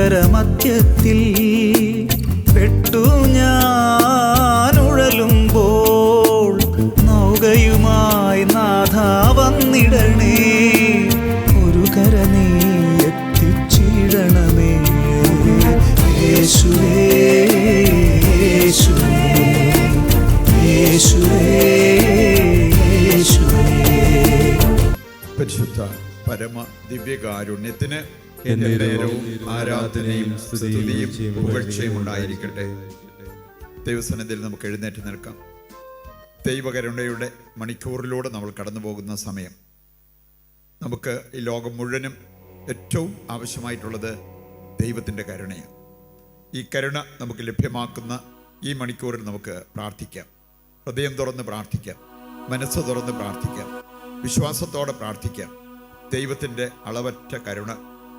സാഗരമധ്യത്തിൽ പെട്ടു ഞാൻ ഉഴലുമ്പോൾ നൗകയുമായി നാഥ വന്നിടണേ. ഒരു കര നീ എത്തിച്ചിടണമേ. യേശുവേ യേശുവേ യേശുവേ യേശുവേ. പരിശുദ്ധ പരമ ദിവ്യകാരുണ്യത്തിന് എന്നേരവും ആരാധനയും സ്തുതിയും പുകഴ്ചയും ഉണ്ടായിരിക്കട്ടെ. ദൈവസന്നിധിയിൽ നമുക്ക് എഴുന്നേറ്റ് നിൽക്കാം. ദൈവകരുണയുടെ മണിക്കൂറിലൂടെ നമ്മൾ കടന്നു പോകുന്ന സമയം, നമുക്ക് ഈ ലോകം മുഴുവനും ഏറ്റവും ആവശ്യമായിട്ടുള്ളത് ദൈവത്തിൻ്റെ കരുണയാണ്. ഈ കരുണ നമുക്ക് ലഭ്യമാക്കുന്ന ഈ മണിക്കൂറിൽ നമുക്ക് പ്രാർത്ഥിക്കാം. ഹൃദയം തുറന്ന് പ്രാർത്ഥിക്കാം, മനസ്സ് തുറന്ന് പ്രാർത്ഥിക്കാം, വിശ്വാസത്തോടെ പ്രാർത്ഥിക്കാം. ദൈവത്തിൻ്റെ അളവറ്റ കരുണ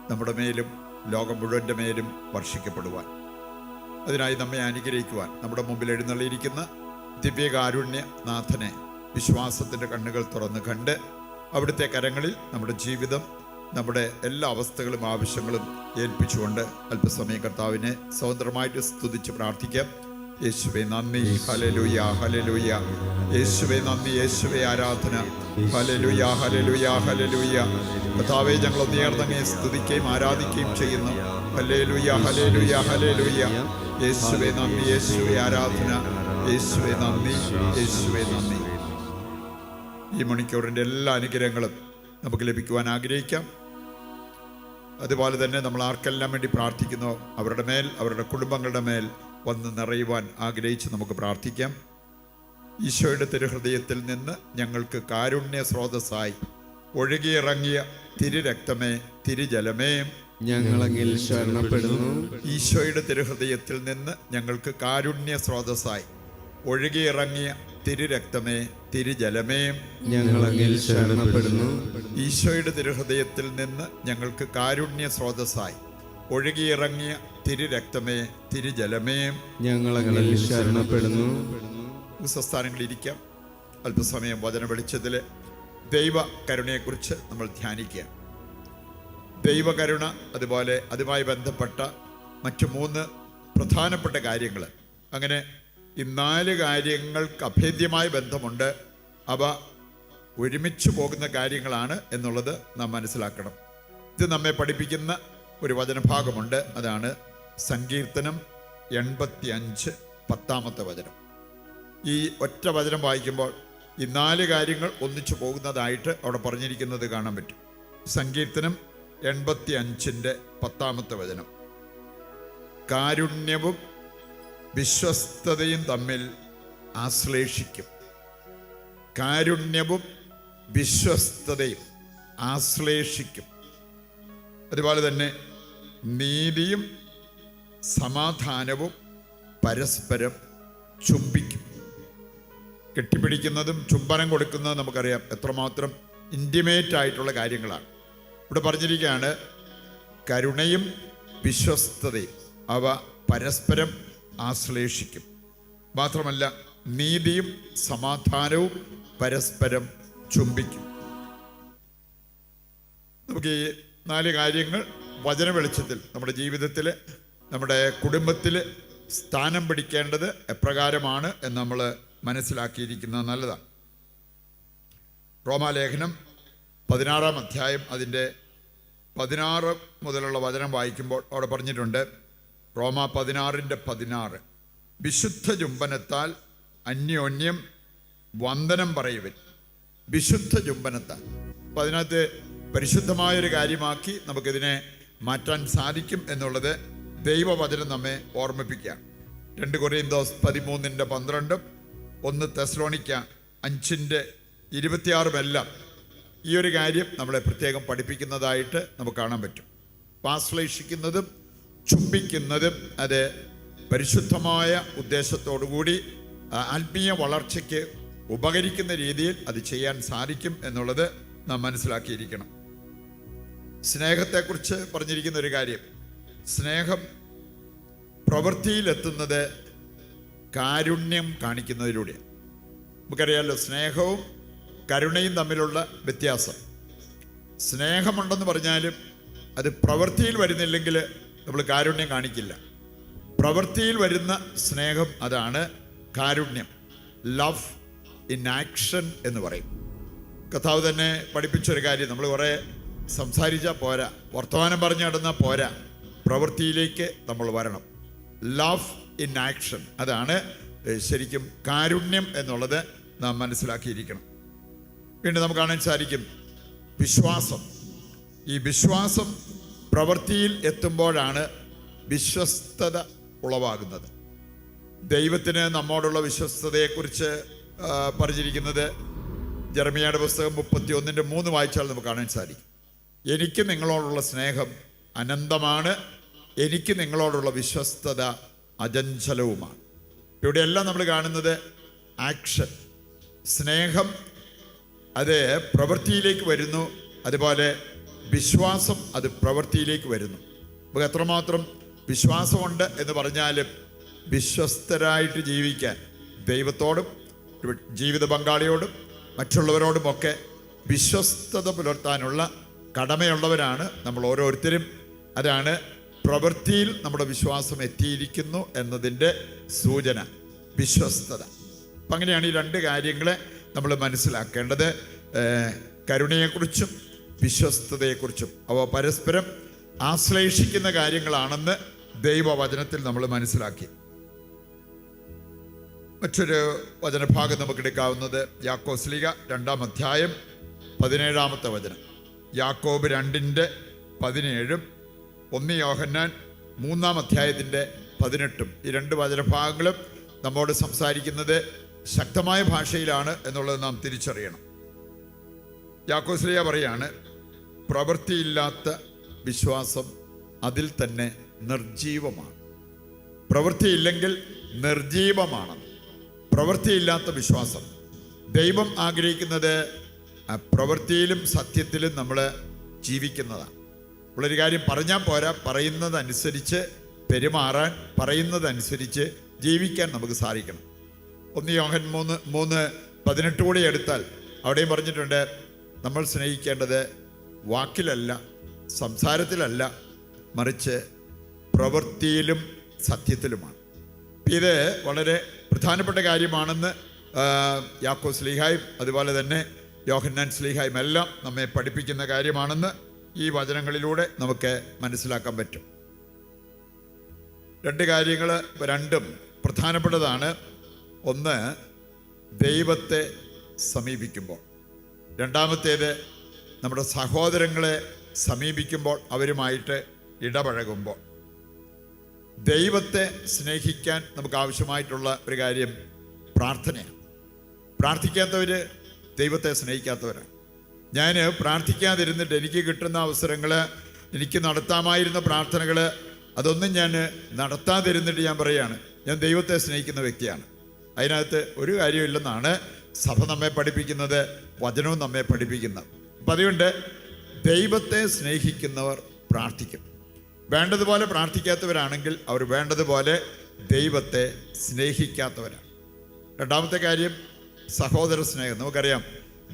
നമ്മുടെ മേലും ലോകം മുഴുവൻ്റെ മേലും വർഷിക്കപ്പെടുവാൻ, അതിനായി നമ്മെ അനുഗ്രഹിക്കുവാൻ നമ്മുടെ മുമ്പിൽ എഴുന്നള്ളിയിരിക്കുന്ന ദിവ്യകാരുണ്യനാഥനെ വിശ്വാസത്തിൻ്റെ കണ്ണുകൾ തുറന്ന് കണ്ട് അവിടുത്തെ കരങ്ങളിൽ നമ്മുടെ ജീവിതം, നമ്മുടെ എല്ലാ അവസ്ഥകളും ആവശ്യങ്ങളും ഏൽപ്പിച്ചുകൊണ്ട് അല്പസമയം കർത്താവിനെ സ്വതന്ത്രമായിട്ട് സ്തുതിച്ച് പ്രാർത്ഥിക്കാം. യേശുവേ നന്ദി, ഹല്ലേലൂയ ഹല്ലേലൂയ. യേശുവേ നന്ദി, യേശുവേ ആരാധന, ഹല്ലേലൂയ ഹല്ലേലൂയ ഹല്ലേലൂയ. കർത്താവേ, ഞങ്ങൾ നേർന്നങ്ങേ സ്തുതിക്കുകയും ആരാധിക്കുകയും ചെയ്യുന്നു. Hallelujah hallelujah hallelujah. യേശുവേ നന്ദി, യേശുവേ ആരാധന, യേശുവേ നന്ദി, യേശുവേ നന്ദി. ഈ മണിക്കൂറിൻ്റെ എല്ലാ അനുഗ്രഹങ്ങളും നമുക്ക് ലഭിക്കുവാൻ ആഗ്രഹിക്കാം. അതുപോലെ തന്നെ നമ്മൾ ആർക്കെല്ലാം വേണ്ടി പ്രാർത്ഥിക്കുന്നോ അവരുടെ മേൽ, അവരുടെ കുടുംബങ്ങളുടെ മേൽ വന്ന് നിറയുവാൻ ആഗ്രഹിച്ച് നമുക്ക് പ്രാർത്ഥിക്കാം. ഈശോയുടെ തിരുഹൃദയത്തിൽ നിന്ന് ഞങ്ങൾക്ക് കാരുണ്യ സ്രോതസ്സായി ഒഴുകിയിറങ്ങിയ തിരുരക്തമേ, തിരുജലമേ, ഞങ്ങളങ്ങിൽ ശരണപ്പെടുന്നു. ഈശോയുടെ തിരുഹൃദയത്തിൽ നിന്ന് ഞങ്ങൾക്ക് കാരുണ്യ സ്രോതസ്സായി ഒഴുകിയിറങ്ങിയ തിരുരക്തമേ, തിരുജലമേ, ഞങ്ങളങ്ങിൽ ശരണപ്പെടുന്നു. ഈശോയുടെ തിരുഹൃദയത്തിൽ നിന്ന് ഞങ്ങൾക്ക് കാരുണ്യ സ്രോതസ്സായി ഒഴുകിയിറങ്ങിയ തിരുരക്തമേ, തിരുജലമേ, ഞങ്ങളങ്ങിൽ ശരണപ്പെടുന്നു. സ്വസ്ഥാനങ്ങളിരിക്കാം. അല്പസമയം വചന വെളിച്ചത്തിൽ ദൈവ കരുണയെക്കുറിച്ച് നമ്മൾ ധ്യാനിക്കുക. ദൈവകരുണ, അതുപോലെ അതുമായി ബന്ധപ്പെട്ട മറ്റു 3 പ്രധാനപ്പെട്ട കാര്യങ്ങൾ. അങ്ങനെ ഈ 4 കാര്യങ്ങൾക്ക് അഭേദ്യമായ ബന്ധമുണ്ട്. അവ ഒരുമിച്ച് പോകുന്ന കാര്യങ്ങളാണ് എന്നുള്ളത് നാം മനസ്സിലാക്കണം. ഇത് നമ്മെ പഠിപ്പിക്കുന്ന ഒരു വചനഭാഗമുണ്ട്. അതാണ് സങ്കീർത്തനം 85 10-ാമത്തെ വചനം. ഈ ഒറ്റ വചനം വായിക്കുമ്പോൾ ഈ 4 കാര്യങ്ങൾ ഒന്നിച്ചു പോകുന്നതായിട്ട് അവിടെ പറഞ്ഞിരിക്കുന്നത് കാണാൻ പറ്റും. സങ്കീർത്തനം 85 10-ാമത്തെ വചനം. കാരുണ്യവും വിശ്വസ്തതയും തമ്മിൽ ആശ്ലേഷിക്കും. കാരുണ്യവും വിശ്വസ്തതയും ആശ്ലേഷിക്കും. അതുപോലെ തന്നെ നീതിയും സമാധാനവും പരസ്പരം ചുംബിക്കും. കെട്ടിപ്പിടിക്കുന്നതും ചുംബനം കൊടുക്കുന്നതും നമുക്കറിയാം എത്രമാത്രം ഇൻറ്റിമേറ്റ് ആയിട്ടുള്ള കാര്യങ്ങളാണ്. ഇവിടെ പറഞ്ഞിരിക്കുകയാണ് കരുണയും വിശ്വസ്തതയും അവ പരസ്പരം ആശ്ലേഷിക്കും. മാത്രമല്ല നീതിയും സമാധാനവും പരസ്പരം ചുംബിക്കും. നമുക്ക് ഈ 4 കാര്യങ്ങൾ വചന വെളിച്ചത്തിൽ നമ്മുടെ ജീവിതത്തിൽ, നമ്മുടെ കുടുംബത്തിൽ സ്ഥാനം പിടിക്കേണ്ടത് എപ്രകാരമാണ് എന്ന് നമ്മൾ മനസ്സിലാക്കിയിരിക്കുന്നത് നല്ലതാണ്. റോമാലേഖനം 16-ാം അധ്യായം അതിൻ്റെ 16 മുതലുള്ള വചനം വായിക്കുമ്പോൾ അവിടെ പറഞ്ഞിട്ടുണ്ട്. റോമ 16:16 വിശുദ്ധ ചുംബനത്താൽ അന്യോന്യം വന്ദനം പറയുവിൻ. വിശുദ്ധ ചുംബനത്താൽ. അപ്പം അതിനകത്ത് പരിശുദ്ധമായൊരു കാര്യമാക്കി നമുക്കിതിനെ മാറ്റാൻ സാധിക്കും എന്നുള്ളത് ദൈവവചനം നമ്മെ ഓർമ്മിപ്പിക്കുകയാണ്. 2 കൊരിന്തോസ് 13:12, 1 തെസ്സലോനിക്ക 5:26 ഈ ഒരു കാര്യം നമ്മളെ പ്രത്യേകം പഠിപ്പിക്കുന്നതായിട്ട് നമുക്ക് കാണാൻ പറ്റും. ആശ്ലേഷിക്കുന്നതും ചുംബിക്കുന്നതും അത് പരിശുദ്ധമായ ഉദ്ദേശത്തോടുകൂടി ആത്മീയ വളർച്ചയ്ക്ക് ഉപകരിക്കുന്ന രീതിയിൽ അത് ചെയ്യാൻ സാധിക്കും എന്നുള്ളത് നാം മനസ്സിലാക്കിയിരിക്കണം. സ്നേഹത്തെക്കുറിച്ച് പറഞ്ഞിരിക്കുന്ന ഒരു കാര്യം, സ്നേഹം പ്രവൃത്തിയിലെത്തുന്നത് കാരുണ്യം കാണിക്കുന്നതിലൂടെ. നമുക്കറിയാമല്ലോ സ്നേഹവും കരുണയും തമ്മിലുള്ള വ്യത്യാസം. സ്നേഹമുണ്ടെന്ന് പറഞ്ഞാലും അത് പ്രവൃത്തിയിൽ വരുന്നില്ലെങ്കിൽ നമ്മൾ കാരുണ്യം കാണിക്കില്ല. പ്രവൃത്തിയിൽ വരുന്ന സ്നേഹം അതാണ് കാരുണ്യം. ലവ് ഇൻ ആക്ഷൻ എന്ന് പറയും. കർത്താവ് തന്നെ പഠിപ്പിച്ചൊരു കാര്യം, നമ്മൾ കുറേ സംസാരിച്ചാൽ പോരാ, വർത്തമാനം പറഞ്ഞു നടന്നാൽ പോരാ, പ്രവൃത്തിയിലേക്ക് നമ്മൾ വരണം. ലവ് ഇൻ ആക്ഷൻ, അതാണ് ശരിക്കും കാരുണ്യം എന്നുള്ളത് നാം മനസ്സിലാക്കിയിരിക്കണം. വീണ്ടും നമുക്ക് കാണാൻ സാധിക്കും വിശ്വാസം. ഈ വിശ്വാസം പ്രവൃത്തിയിൽ എത്തുമ്പോഴാണ് വിശ്വസ്തത ഉളവാകുന്നത്. ദൈവത്തിന് നമ്മോടുള്ള വിശ്വസ്തതയെക്കുറിച്ച് പറഞ്ഞിരിക്കുന്നത് ജെറമിയായുടെ പുസ്തകം 31:3 വായിച്ചാൽ നമുക്ക് കാണാൻ സാധിക്കും. എനിക്ക് നിങ്ങളോടുള്ള സ്നേഹം അനന്തമാണ്, എനിക്ക് നിങ്ങളോടുള്ള വിശ്വസ്തത അചഞ്ചലവുമാണ്. ഇവിടെയെല്ലാം നമ്മൾ കാണുന്നത് ആക്ഷൻ, സ്നേഹം അത് പ്രവൃത്തിയിലേക്ക് വരുന്നു. അതുപോലെ വിശ്വാസം അത് പ്രവൃത്തിയിലേക്ക് വരുന്നു. നമുക്ക് എത്രമാത്രം വിശ്വാസമുണ്ട് എന്ന് പറഞ്ഞാലും വിശ്വസ്തരായിട്ട് ജീവിക്കാൻ ദൈവത്തോടും ജീവിത പങ്കാളിയോടും മറ്റുള്ളവരോടുമൊക്കെ വിശ്വസ്തത പുലർത്താനുള്ള കടമയുള്ളവരാണ് നമ്മൾ ഓരോരുത്തരും. അതാണ് പ്രവൃത്തിയിൽ നമ്മുടെ വിശ്വാസം എത്തിയിരിക്കുന്നു എന്നതിൻ്റെ സൂചന, വിശ്വസ്തത. അപ്പം അങ്ങനെയാണ് ഈ രണ്ട് കാര്യങ്ങളെ നമ്മൾ മനസ്സിലാക്കേണ്ടത്, കരുണയെക്കുറിച്ചും വിശ്വസ്തതയെക്കുറിച്ചും. അവ പരസ്പരം ആശ്ലേഷിക്കുന്ന കാര്യങ്ങളാണെന്ന് ദൈവവചനത്തിൽ നമ്മൾ മനസ്സിലാക്കി. മറ്റൊരു വചനഭാഗം നമുക്ക് എടുക്കാവുന്നത് യാക്കോബ് ശ്ലീഹ 2-ാം അധ്യായം 17-ാമത്തെ വചനം. യാക്കോബ് 2:17, 1 യോഹന്നാൻ 3-ാം അധ്യായത്തിൻ്റെ 18. ഈ രണ്ട് വചനഭാഗങ്ങളും നമ്മോട് സംസാരിക്കുന്നത് ശക്തമായ ഭാഷയിലാണ് എന്നുള്ളത് നാം തിരിച്ചറിയണം. യാക്കോബ് ശ്ലീഹ പറയാണ്, പ്രവൃത്തിയില്ലാത്ത വിശ്വാസം അതിൽ തന്നെ നിർജീവമാണ്. പ്രവൃത്തിയില്ലെങ്കിൽ നിർജീവമാണ് പ്രവൃത്തിയില്ലാത്ത വിശ്വാസം. ദൈവം ആഗ്രഹിക്കുന്നത് പ്രവൃത്തിയിലും സത്യത്തിലും നമ്മൾ ജീവിക്കുന്നതാണ്. ഉള്ളൊരു കാര്യം പറഞ്ഞാൽ പോരാ, പറയുന്നതനുസരിച്ച് പെരുമാറാൻ, പറയുന്നതനുസരിച്ച് ജീവിക്കാൻ നമുക്ക് സാധിക്കണം. 1 യോഹന്നാൻ 3:18 കൂടി എടുത്താൽ അവിടെയും പറഞ്ഞിട്ടുണ്ട്, നമ്മൾ സ്നേഹിക്കേണ്ടത് വാക്കിലല്ല, സംസാരത്തിലല്ല, മറിച്ച് പ്രവൃത്തിയിലും സത്യത്തിലുമാണ്. ഇത് വളരെ പ്രധാനപ്പെട്ട കാര്യമാണെന്ന് യാക്കോബ് ശ്ലീഹായും അതുപോലെ തന്നെ യോഹന്നാൻ ശ്ലീഹായും എല്ലാം നമ്മെ പഠിപ്പിക്കുന്ന കാര്യമാണെന്ന് ഈ വചനങ്ങളിലൂടെ നമുക്ക് മനസ്സിലാക്കാൻ പറ്റും. രണ്ട് കാര്യങ്ങൾ രണ്ടും പ്രധാനപ്പെട്ടതാണ്. ഒന്ന്, ദൈവത്തെ സമീപിക്കുമ്പോൾ. രണ്ടാമത്തേത്, നമ്മുടെ സഹോദരങ്ങളെ സമീപിക്കുമ്പോൾ, അവരുമായിട്ട് ഇടപഴകുമ്പോൾ. ദൈവത്തെ സ്നേഹിക്കാൻ നമുക്ക് ആവശ്യമായിട്ടുള്ള ഒരു കാര്യം പ്രാർത്ഥനയാണ്. പ്രാർത്ഥിക്കാത്തവർ ദൈവത്തെ സ്നേഹിക്കാത്തവരാണ്. ഞാൻ പ്രാർത്ഥിക്കാതിരുന്നിട്ട് എനിക്ക് കിട്ടുന്ന അവസരങ്ങൾ, എനിക്ക് നടത്താമായിരുന്ന പ്രാർത്ഥനകൾ, അതൊന്നും ഞാൻ നടത്താതിരുന്നിട്ട് ഞാൻ പറയുകയാണ് ഞാൻ ദൈവത്തെ സ്നേഹിക്കുന്ന വ്യക്തിയാണ്. അതിനകത്ത് ഒരു കാര്യമില്ലെന്നാണ് സഭ നമ്മെ പഠിപ്പിക്കുന്നത്, വചനവും നമ്മെ പഠിപ്പിക്കുന്നത്. അപ്പം അതുകൊണ്ട് ദൈവത്തെ സ്നേഹിക്കുന്നവർ പ്രാർത്ഥിക്കും. വേണ്ടതുപോലെ പ്രാർത്ഥിക്കാത്തവരാണെങ്കിൽ അവർ വേണ്ടതുപോലെ ദൈവത്തെ സ്നേഹിക്കാത്തവരാണ്. രണ്ടാമത്തെ കാര്യം സഹോദര സ്നേഹം. നമുക്കറിയാം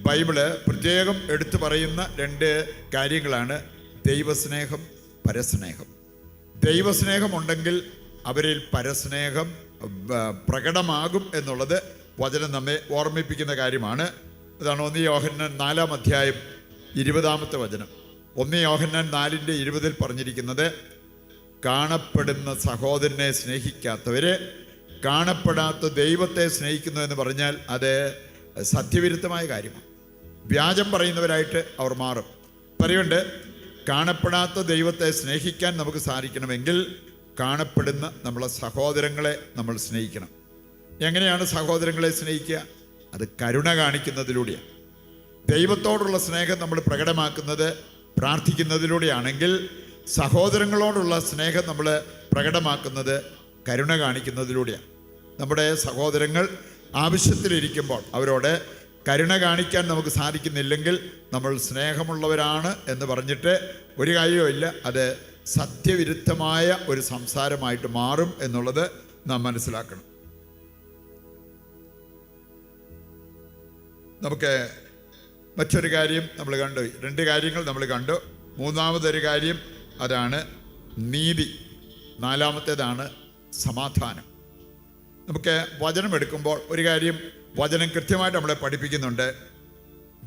ബൈബിള് പ്രത്യേകം എടുത്തു പറയുന്ന രണ്ട് കാര്യങ്ങളാണ് ദൈവസ്നേഹം, പരസ്നേഹം. ദൈവസ്നേഹം ഉണ്ടെങ്കിൽ അവരിൽ പരസ്നേഹം പ്രകടമാകും എന്നുള്ളത് വചനം നമ്മെ ഓർമ്മിപ്പിക്കുന്ന കാര്യമാണ്. അതാണ് 1 യോഹന്നാൻ 4-ാം അധ്യായം 20-ാമത്തെ വചനം. 1 യോഹന്നാൻ 4:20 പറഞ്ഞിരിക്കുന്നത്, കാണപ്പെടുന്ന സഹോദരനെ സ്നേഹിക്കാത്തവര് കാണപ്പെടാത്ത ദൈവത്തെ സ്നേഹിക്കുന്നു എന്ന് പറഞ്ഞാൽ അത് സത്യവിരുദ്ധമായ കാര്യമാണ്. വ്യാജം പറയുന്നവരായിട്ട് അവർ മാറും. പറയുന്നുണ്ട്, കാണപ്പെടാത്ത ദൈവത്തെ സ്നേഹിക്കാൻ നമുക്ക് സാധിക്കണമെങ്കിൽ കാണപ്പെടുന്ന നമ്മളെ സഹോദരങ്ങളെ നമ്മൾ സ്നേഹിക്കണം. എങ്ങനെയാണ് സഹോദരങ്ങളെ സ്നേഹിക്കുക? അത് കരുണ കാണിക്കുന്നതിലൂടെയാണ്. ദൈവത്തോടുള്ള സ്നേഹം നമ്മൾ പ്രകടമാക്കുന്നത് പ്രാർത്ഥിക്കുന്നതിലൂടെയാണെങ്കിൽ, സഹോദരങ്ങളോടുള്ള സ്നേഹം നമ്മൾ പ്രകടമാക്കുന്നത് കരുണ കാണിക്കുന്നതിലൂടെയാണ്. നമ്മുടെ സഹോദരങ്ങൾ ആവശ്യത്തിലിരിക്കുമ്പോൾ അവരോട് കരുണ കാണിക്കാൻ നമുക്ക് സാധിക്കുന്നില്ലെങ്കിൽ നമ്മൾ സ്നേഹമുള്ളവരാണ് എന്ന് പറഞ്ഞിട്ട് ഒരു കാര്യവുമില്ല. അത് സത്യവിരുദ്ധമായ ഒരു സംസാരമായിട്ട് മാറും എന്നുള്ളത് നാം മനസ്സിലാക്കണം. നമുക്ക് മറ്റൊരു കാര്യം നമ്മൾ കണ്ടു, രണ്ട് കാര്യങ്ങൾ നമ്മൾ കണ്ടു. മൂന്നാമതൊരു കാര്യം അതാണ് നീതി. നാലാമത്തേതാണ് സമാധാനം. നമുക്ക് വചനം എടുക്കുമ്പോൾ ഒരു കാര്യം വചനം കൃത്യമായിട്ട് നമ്മളെ പഠിപ്പിക്കുന്നുണ്ട്.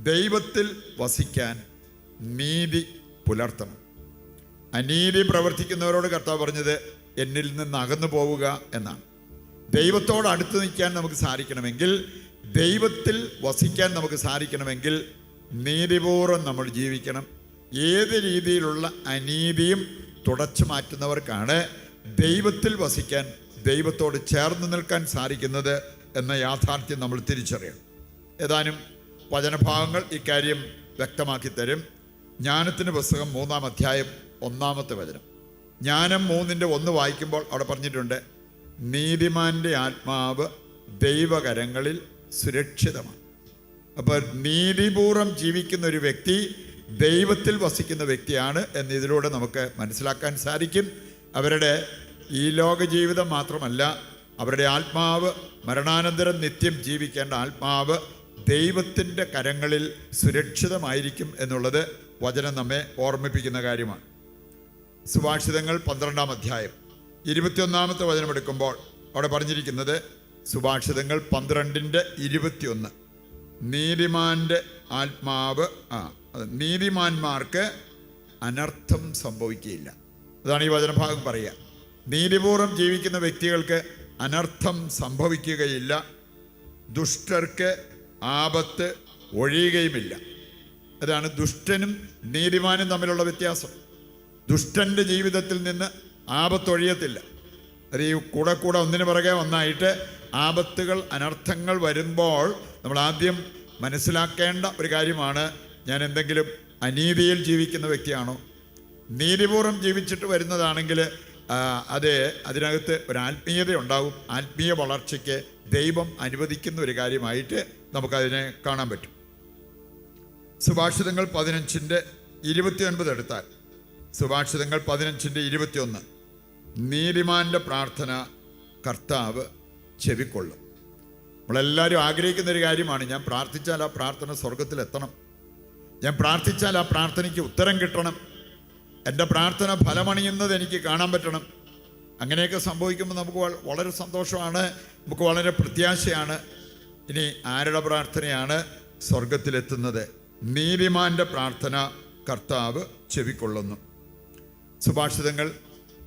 ദൈവത്തിൽ വസിക്കാൻ നീതി പുലർത്തണം. അനീതി പ്രവർത്തിക്കുന്നവരോട് കർത്താവ് പറഞ്ഞത് എന്നിൽ നിന്ന് അകന്നു പോവുക എന്നാണ്. ദൈവത്തോട് അടുത്ത് നിൽക്കാൻ നമുക്ക് സാധിക്കണമെങ്കിൽ, ദൈവത്തിൽ വസിക്കാൻ നമുക്ക് സാധിക്കണമെങ്കിൽ നീതിപൂർവ്വം നമ്മൾ ജീവിക്കണം. ഏത് രീതിയിലുള്ള അനീതിയും തുടച്ചു മാറ്റുന്നവർക്കാണ് ദൈവത്തിൽ വസിക്കാൻ, ദൈവത്തോട് ചേർന്ന് നിൽക്കാൻ സാധിക്കുന്നത് എന്ന യാഥാർത്ഥ്യം നമ്മൾ തിരിച്ചറിയണം. ഏതാനും വചനഭാഗങ്ങൾ ഇക്കാര്യം വ്യക്തമാക്കി തരും. ജ്ഞാനത്തിന് പുസ്തകം 3-ാം അധ്യായം 1-ാമത്തെ വചനം. ജ്ഞാനം 3:1 വായിക്കുമ്പോൾ അവിടെ പറഞ്ഞിട്ടുണ്ട്, നീതിമാന്റെ ആത്മാവ് ദൈവകരങ്ങളിൽ സുരക്ഷിതമാണ്. അപ്പോൾ നീതിപൂർവം ജീവിക്കുന്ന ഒരു വ്യക്തി ദൈവത്തിൽ വസിക്കുന്ന വ്യക്തിയാണ് എന്ന് ഇതിലൂടെ നമുക്ക് മനസ്സിലാക്കാൻ സാധിക്കും. അവരുടെ ഈ ലോക ജീവിതം മാത്രമല്ല, അവരുടെ ആത്മാവ്, മരണാനന്തരം നിത്യം ജീവിക്കേണ്ട ആത്മാവ് ദൈവത്തിൻ്റെ കരങ്ങളിൽ സുരക്ഷിതമായിരിക്കും എന്നുള്ളത് വചനം നമ്മെ ഓർമ്മിപ്പിക്കുന്ന കാര്യമാണ്. സുഭാഷിതങ്ങൾ 12-ാം അധ്യായം 21-ാമത്തെ വചനം എടുക്കുമ്പോൾ അവിടെ പറഞ്ഞിരിക്കുന്നത്, സുഭാഷിതങ്ങൾ 12:21, നീതിമാന്റെ ആത്മാവ് നീതിമാന്മാർക്ക് അനർത്ഥം സംഭവിക്കുകയില്ല. അതാണ് ഈ വചനഭാഗം പറയുക. നീതിപൂർവ്വം ജീവിക്കുന്ന വ്യക്തികൾക്ക് അനർത്ഥം സംഭവിക്കുകയില്ല, ദുഷ്ടർക്ക് ആപത്ത് ഒഴിയുകയുമില്ല. അതാണ് ദുഷ്ടനും നീതിമാനും തമ്മിലുള്ള വ്യത്യാസം. ദുഷ്ടൻ്റെ ജീവിതത്തിൽ നിന്ന് ആപത്തൊഴിയത്തില്ല. അത് ഈ കൂടെ ഒന്നിനു പുറകെ ഒന്നായിട്ട് ആപത്തുകൾ, അനർത്ഥങ്ങൾ വരുമ്പോൾ നമ്മൾ ആദ്യം മനസ്സിലാക്കേണ്ട ഒരു കാര്യമാണ്, ഞാൻ എന്തെങ്കിലും അനീതിയിൽ ജീവിക്കുന്ന വ്യക്തിയാണോ? നീതിപൂർവ്വം ജീവിച്ചിട്ട് വരുന്നതാണെങ്കിൽ അതിനകത്ത് ഒരു ആത്മീയത ഉണ്ടാകും. ആത്മീയ വളർച്ചയ്ക്ക് ദൈവം അനുവദിക്കുന്ന ഒരു കാര്യമായിട്ട് നമുക്കതിനെ കാണാൻ പറ്റും. സുഭാഷിതങ്ങൾ 15:29 എടുത്താൽ, സുഭാഷിതങ്ങൾ 15:21, നീതിമാന്റെ പ്രാർത്ഥന കർത്താവ് ചെവിക്കൊള്ളും. നമ്മളെല്ലാവരും ആഗ്രഹിക്കുന്ന ഒരു കാര്യമാണ്, ഞാൻ പ്രാർത്ഥിച്ചാൽ ആ പ്രാർത്ഥന സ്വർഗത്തിലെത്തണം, ഞാൻ പ്രാർത്ഥിച്ചാൽ ആ പ്രാർത്ഥനയ്ക്ക് ഉത്തരം കിട്ടണം, എൻ്റെ പ്രാർത്ഥന ഫലമണിയുന്നത് എനിക്ക് കാണാൻ പറ്റണം. അങ്ങനെയൊക്കെ സംഭവിക്കുമ്പോൾ നമുക്ക് വളരെ സന്തോഷമാണ്, നമുക്ക് വളരെ പ്രത്യാശയാണ്. ഇനി ആരുടെ പ്രാർത്ഥനയാണ് സ്വർഗത്തിലെത്തുന്നത്? നീതിമാന്റെ പ്രാർത്ഥന കർത്താവ് ചെവിക്കൊള്ളുന്നു. സുഭാഷിതങ്ങൾ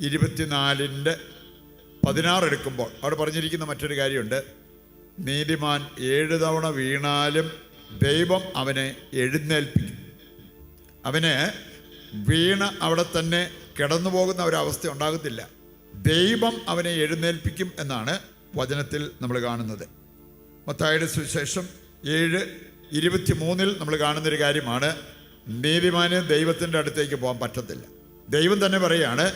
24:16 എടുക്കുമ്പോൾ അവിടെ പറഞ്ഞിരിക്കുന്ന മറ്റൊരു കാര്യമുണ്ട്, നീതിമാൻ 7 തവണ വീണാലും ദൈവം അവനെ എഴുന്നേൽപ്പിക്കും. അവന് വീണ അവിടെ തന്നെ കിടന്നു പോകുന്ന ഒരവസ്ഥ ഉണ്ടാകത്തില്ല. ദൈവം അവനെ എഴുന്നേൽപ്പിക്കും എന്നാണ് വചനത്തിൽ നമ്മൾ കാണുന്നത്. മത്തായിയുടെ സുവിശേഷം 7:23 നമ്മൾ കാണുന്നൊരു കാര്യമാണ്, നീതിമാന് ദൈവത്തിൻ്റെ അടുത്തേക്ക് പോകാൻ പറ്റത്തില്ല. ദൈവം തന്നെ പറയുകയാണ്,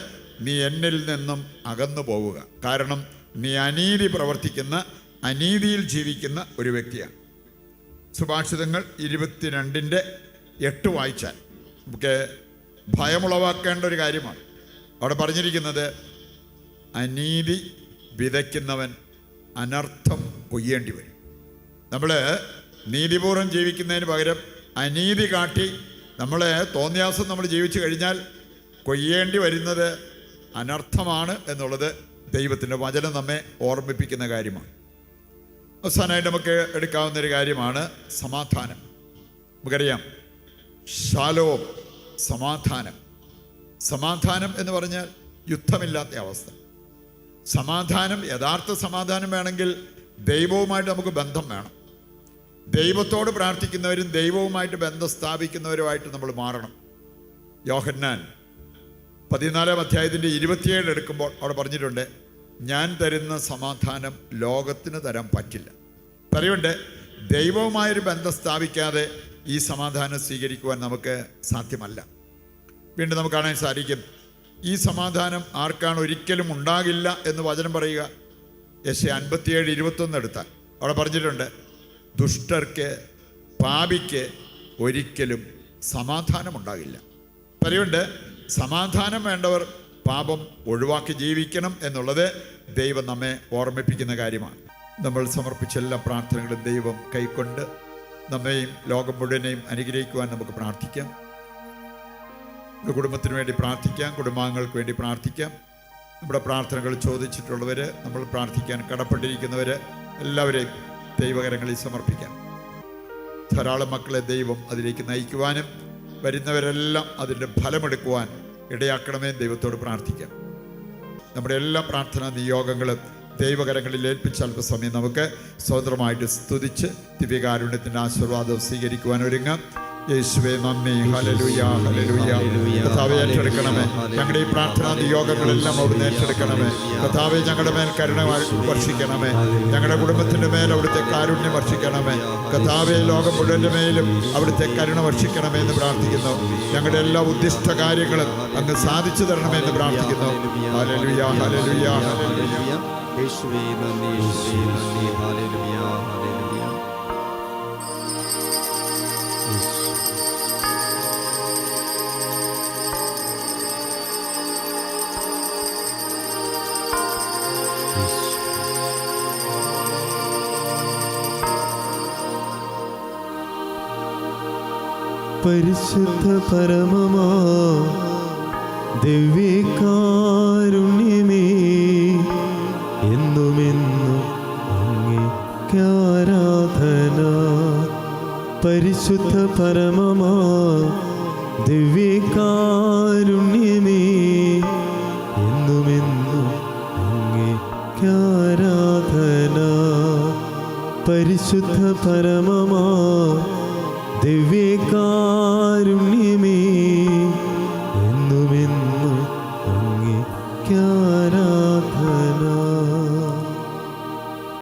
നീ എന്നിൽ നിന്നും അകന്നു പോവുക, കാരണം നീ അനീതി പ്രവർത്തിക്കുന്ന, അനീതിയിൽ ജീവിക്കുന്ന ഒരു വ്യക്തിയാണ്. സുഭാഷിതങ്ങൾ 22:8 വായിച്ചാൽ നമുക്ക് ഭയമുളവാക്കേണ്ട ഒരു കാര്യമാണ്. അവിടെ പറഞ്ഞിരിക്കുന്നത്, അനീതി വിതയ്ക്കുന്നവൻ അനർത്ഥം കൊയ്യേണ്ടി വരും. നമ്മൾ നീതിപൂർവ്വം ജീവിക്കുന്നതിന് പകരം അനീതി കാട്ടി നമ്മളെ തോന്നിയാസം നമ്മൾ ജീവിച്ചു കഴിഞ്ഞാൽ കൊയ്യേണ്ടി വരുന്നത് അനർത്ഥമാണ് എന്നുള്ളത് ദൈവത്തിൻ്റെ വചനം നമ്മെ ഓർമ്മിപ്പിക്കുന്ന കാര്യമാണ്. അവസാനമായിട്ട് നമുക്ക് എടുക്കാവുന്നൊരു കാര്യമാണ് സമാധാനം. നമുക്കറിയാം, ഷാലോം, സമാധാനം. സമാധാനം എന്ന് പറഞ്ഞാൽ യുദ്ധമില്ലാത്ത അവസ്ഥ. സമാധാനം, യഥാർത്ഥ സമാധാനം വേണമെങ്കിൽ ദൈവവുമായിട്ട് നമുക്ക് ബന്ധം വേണം. ദൈവത്തോട് പ്രാർത്ഥിക്കുന്നവരും ദൈവവുമായിട്ട് ബന്ധം സ്ഥാപിക്കുന്നവരുമായിട്ട് നമ്മൾ മാറണം. യോഹന്നാൻ 14-ാം അധ്യായത്തിൻ്റെ 27 എടുക്കുമ്പോൾ അവിടെ പറഞ്ഞിട്ടുണ്ട്, ഞാൻ തരുന്ന സമാധാനം ലോകത്തിന് തരാൻ പറ്റില്ല. പറയുന്നുണ്ട്, ദൈവവുമായൊരു ബന്ധം സ്ഥാപിക്കാതെ ഈ സമാധാനം സ്വീകരിക്കുവാൻ നമുക്ക് സാധ്യമല്ല. വീണ്ടും നമുക്ക് കാണാൻ സാധിക്കും, ഈ സമാധാനം ആർക്കാണ് ഒരിക്കലും ഉണ്ടാകില്ല എന്ന് വചനം പറയുക. യെശയ്യാ 57:21 എടുത്താൽ അവിടെ പറഞ്ഞിട്ടുണ്ട്, ദുഷ്ടർക്ക്, പാപിക്ക് ഒരിക്കലും സമാധാനം ഉണ്ടാകില്ല. പറയുന്നുണ്ട്, സമാധാനം വേണ്ടവർ പാപം ഒഴിവാക്കി ജീവിക്കണം എന്നുള്ളത് ദൈവം നമ്മെ ഓർമ്മിപ്പിക്കുന്ന കാര്യമാണ്. നമ്മൾ സമർപ്പിച്ച എല്ലാ പ്രാർത്ഥനകളും ദൈവം കൈക്കൊണ്ട് നമ്മെയും ലോകം മുഴുവനെയും അനുഗ്രഹിക്കുവാൻ നമുക്ക് പ്രാർത്ഥിക്കാം. കുടുംബത്തിന് വേണ്ടി പ്രാർത്ഥിക്കാം, കുടുംബാംഗങ്ങൾക്ക് വേണ്ടി പ്രാർത്ഥിക്കാം. നമ്മുടെ പ്രാർത്ഥനകൾ ചോദിച്ചിട്ടുള്ളവർ, നമ്മൾ പ്രാർത്ഥിക്കാൻ കടപ്പെട്ടിരിക്കുന്നവർ എല്ലാവരെയും ദൈവകരങ്ങളിൽ സമർപ്പിക്കാം. ധാരാളം മക്കളെ ദൈവം അതിലേക്ക് നയിക്കുവാനും വരുന്നവരെല്ലാം അതിൻ്റെ ഫലമെടുക്കുവാൻ ഇടയാക്കണമേ ദൈവത്തോട് പ്രാർത്ഥിക്കാം. നമ്മുടെ എല്ലാ പ്രാർത്ഥനാ നിയോഗങ്ങളും ദൈവകരങ്ങളിൽ ഏൽപ്പിച്ച അല്പസമയം നമുക്ക് സ്വതന്ത്രമായിട്ട് സ്തുതിച്ച് ദിവ്യകാരുണ്യത്തിൻ്റെ ആശീർവാദം സ്വീകരിക്കുവാൻ ഒരുങ്ങാം. യേശുവേ നന്ദി. Hallelujah, hallelujah. കർത്താവേ ഏറ്റെടുക്കണമേ ഞങ്ങളുടെ ഈ പ്രാർത്ഥനാ നിയോഗങ്ങളെല്ലാം അവിടുന്ന് ഏറ്റെടുക്കണമേ. കർത്താവേ ഞങ്ങളുടെ മേൽ കരുണ വർഷിക്കണമേ. ഞങ്ങളുടെ കുടുംബത്തിൻ്റെ മേൽ അവിടുത്തെ കാരുണ്യം വർഷിക്കണമേ. കർത്താവേ ലോകം മുഴുവൻ്റെ മേലും അവിടുത്തെ കരുണ വർഷിക്കണമേ എന്ന് പ്രാർത്ഥിക്കുന്നു. ഞങ്ങളുടെ എല്ലാ ഉദ്ദിഷ്ട കാര്യങ്ങളും അങ്ങ് സാധിച്ചു തരണമെന്ന് പ്രാർത്ഥിക്കുന്നു. Hallelujah, hallelujah, hallelujah. യേശുവേ നന്ദി, യേശുവേ നന്ദി. Hallelujah, hallelujah. പരിശുദ്ധ പരമമാ ദിവ്യകാരുണ്യമേ, എന്നുമെന്നും അങ്ങേക്കാരാധന. പരിശുദ്ധ പരമമാ ദിവ്യകാരുണ്യമേ, എന്നുമെന്നും അങ്ങേക്കാരാധന. പരിശുദ്ധ പരമമാ ദിവ്യകാരുണ്യമേ, എന്നുമെന്നും അങ്ങേക്കാരാധന.